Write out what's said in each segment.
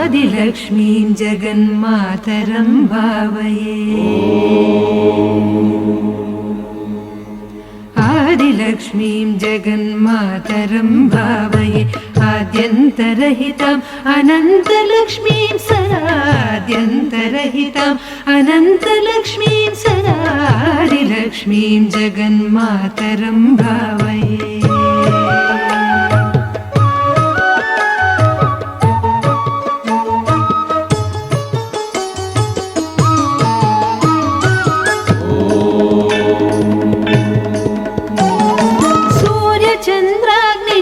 आदिलक्ष्मीं जगन्मातरं भावये। आदिलक्ष्मीं जगन्मातरं भावये। आद्यन्तरहिताम् अनन्तलक्ष्मीं सदाद्यन्तरहिताम् अनन्तलक्ष्मीं सदा आदिलक्ष्मीं जगन्मातरं भावये।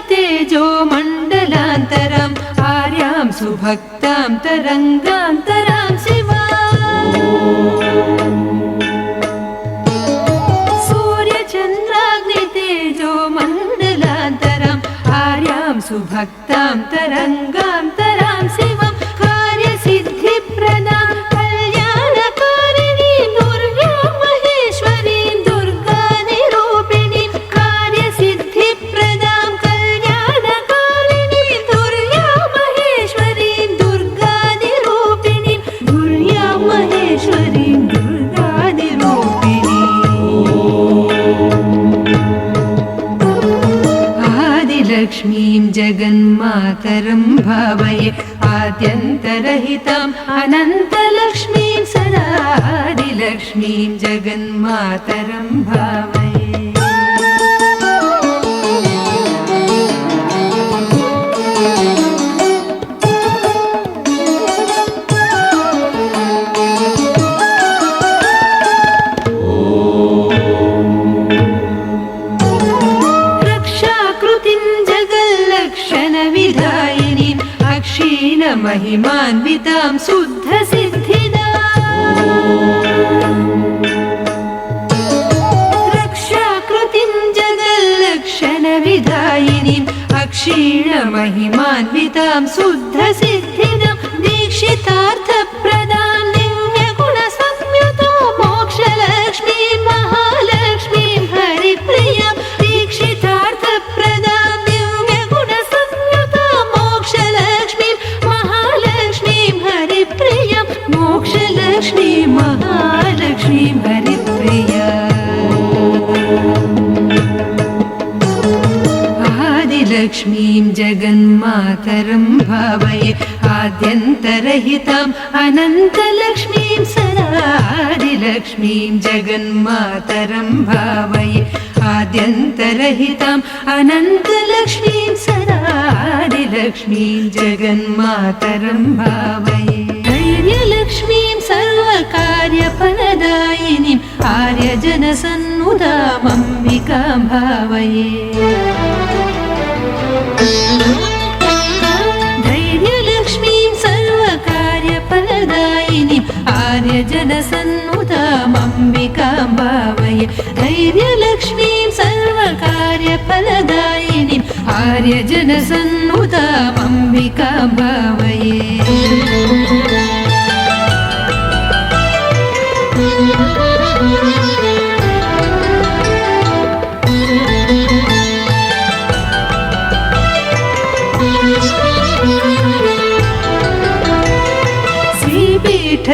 तेजो मण्डलान्तरम् आर्यां सुभक्तां तरङ्गान्तरां शिवाम्। सूर्यचन्द्राग्नितेजो मण्डलान्तरम् आर्यां सुभक्तां तरङ्गान्तरां शिवम्। कार्यसिद्धिप्रदां कल्याणकारिणीं दुर्गां महेश्वरीं दुर्गानिरूपिणीं। कार्यसिद्धिप्रदां आदिलक्ष्मीं जगन्मातरं भावये। आद्यन्तरहिताम् अनन्तलक्ष्मीं सदा आदिलक्ष्मीं जगन्मातरं भावये। विधायिनीं अक्षीणमहिमान्वितां शुद्धसिद्धिदां। रक्षाकृतिं जगल्लक्षणविधायिनीम् अक्षीणमहिमान्वितां शुद्धसिद्धिदां। दीक्षितार्थप्रदां दिव्यगुणसंयुतां मोक्षलक्ष्मीं महालक्ष्मीं हरिप्रियां। दीक्षितार्थप्रदां मोक्षलक्ष्मी महालक्ष्मी हरिप्रिया। आदिलक्ष्मीं जगन्मातरं भावये। आद्यन्तरहिताम् अनन्तलक्ष्मीं सदा आदिलक्ष्मीं जगन्मातरं भावये। आद्यन्तरहिताम् अनन्तलक्ष्मीं सदा आदिलक्ष्मीं जगन्मातरं भावये। धैर्यलक्ष्मीं सर्वकार्यफलदायिनीम् आर्यजनसन्नुतामम्बिकां भावये। धैर्यलक्ष्मीं सर्वकार्यफलदायिनीम् आर्यजनसन्नुतामम्बिकां भावये। धैर्यलक्ष्मीं सर्वकार्यफलदायिनीम् आर्यजनसन्नुतामम्बिकां भावये।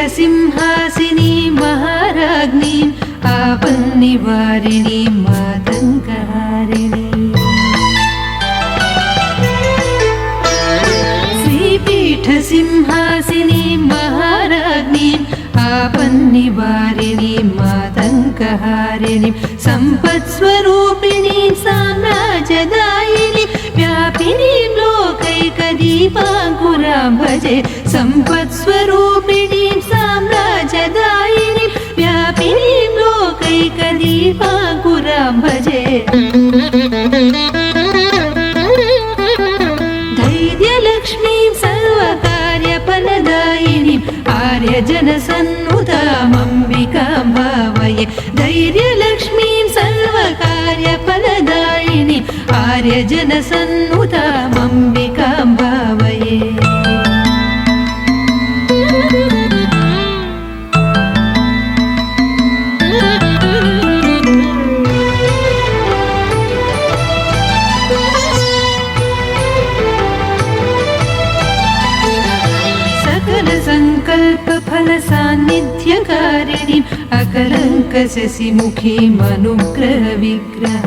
श्रीपीठसिंहासिनी महाराज्ञीम् आपन्निवारिणी मातङ्गहारिणी। श्रीपीठसिंहासिनी महाराज्ञीम् आपन्निवारिणी मातङ्गहारिणी। सम्पत्स्वरूपिणी साम्राज्यदायिनी व्यापिनीं लोकैकदीपाङ्कुरां भजे। सम्पत्स्वरूपिणीं साम्राज्यदायिनी व्यापिनीं लोकैकदीपाङ्कुरां भजे। धैर्यलक्ष्मीं सर्वकार्यफलदायिनीम् आर्यजनसन्नुतामम्बिकां भावये। धैर्यलक्ष्मीं सर्वकार्यफलदायिनीम् आर्यजनसन्नुतामम्बिकां भावये। सकल संकल्प फल सान्निध्यकारिणीम् अकलंक शशिमुखीम् अनुग्रह विग्रह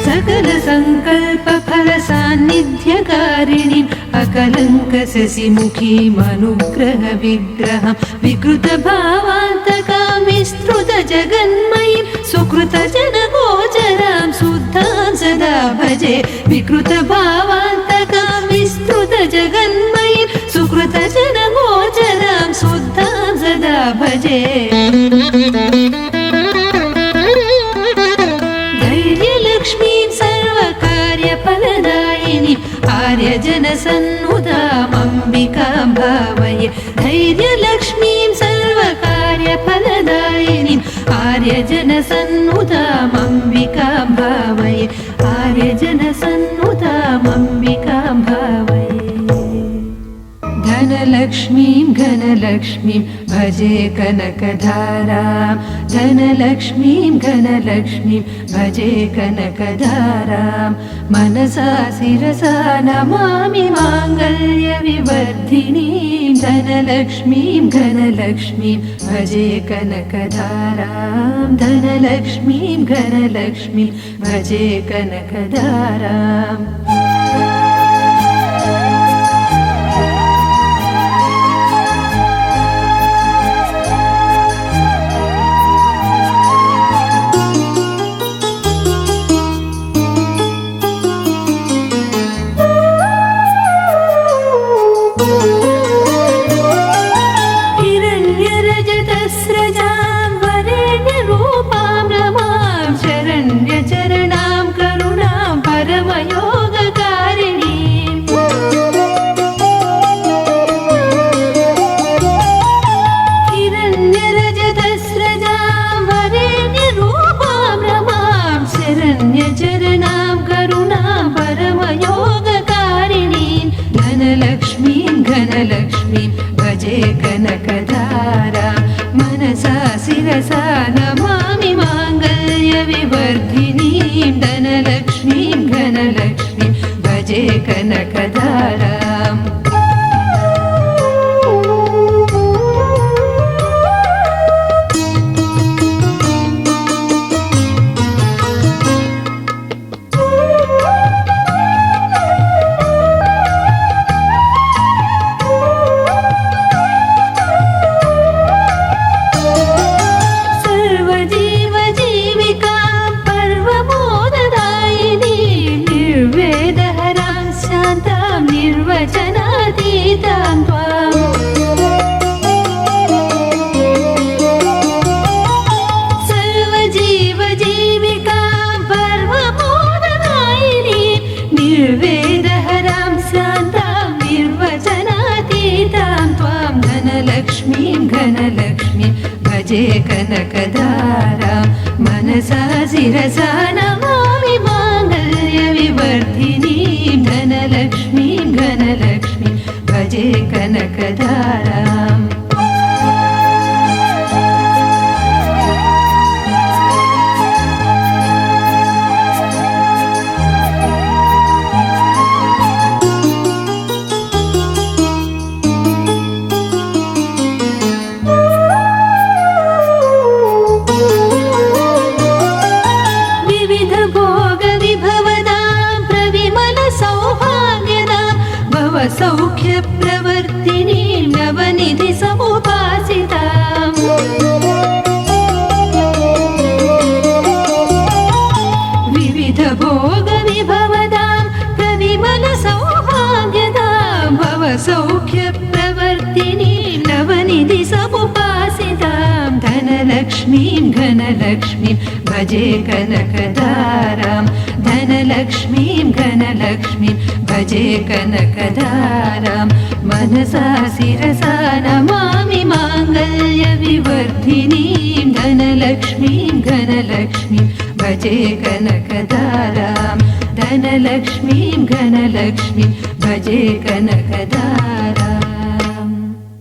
सकल संकल्प फल सान्निध्यकारिणीम् अकलंक शशिमुखीम् अनुग्रह विग्रहं विकृत भावान्तकां विस्तृत जगन्मयीं सुकृत जनगोचरां शुद्धां सदा भजे विकृत भावान्तकां विस्तृत जगन्मयीं सुकृत जनगोचरां शुद्धां सदा भजे धैर्यलक्ष्मीं सर्वकार्यफलदायिनीम् आर्यजनसन्नुताम् अम्बिकां भावये धैर्यलक्ष्मीं सर्वकार्यफलदायिनीम् आर्यजनसन्नुताम् अम्बिकां भावये आर्यजनसन्नुताम् अम्बिकां भावये धनलक्ष्मीं घनलक्ष्मीं भजे कनकधारां धनलक्ष्मीं घनलक्ष्मीं भजे कनकधारां मनसा शिरसा नमामि माङ्गल्यविवर्धिनीं धनलक्ष्मीं घनलक्ष्मीं भजे कनकधारां धनलक्ष्मीं घनलक्ष्मीं भजे कनकधाराम् धनलक्ष्मीं भजे कनकधारां मनसा शिरसा नमामि माङ्गल्यविवर्धिनीं धनलक्ष्मीं घनलक्ष्मीं भजे कनकधाराम् निर्वचनातीतां त्वां सर्वजीवजीविकां पर्वमोददायिनी निर्वेदहरां शान्तां निर्वचनातीतां त्वां धनलक्ष्मीं घनलक्ष्मीं भजे कनकधारां मनसा शिरसा नमामि माङ्गल्यविवर्धिनीं धनलक्ष्मीं घनलक्ष्मीं भजे कनकधाराम् सौख्यप्रवर्तिनीं नवनिधि समुपासिताम् विविध भोगविभवदां प्रविमल सौभाग्यदां भव सौख्यप्रवर्तिनीं नवनिधि समुपासितां धनलक्ष्मीं घनलक्ष्मीं भजे कनकधारां धनलक्ष्मीं घनलक्ष्मीं भजे कनकधारां मनसा शिरसा नमामि माङ्गल्यविवर्धिनीं धनलक्ष्मीं घनलक्ष्मीं भजे कनकधारां धनलक्ष्मीं घनलक्ष्मीं भजे कनकधाराम्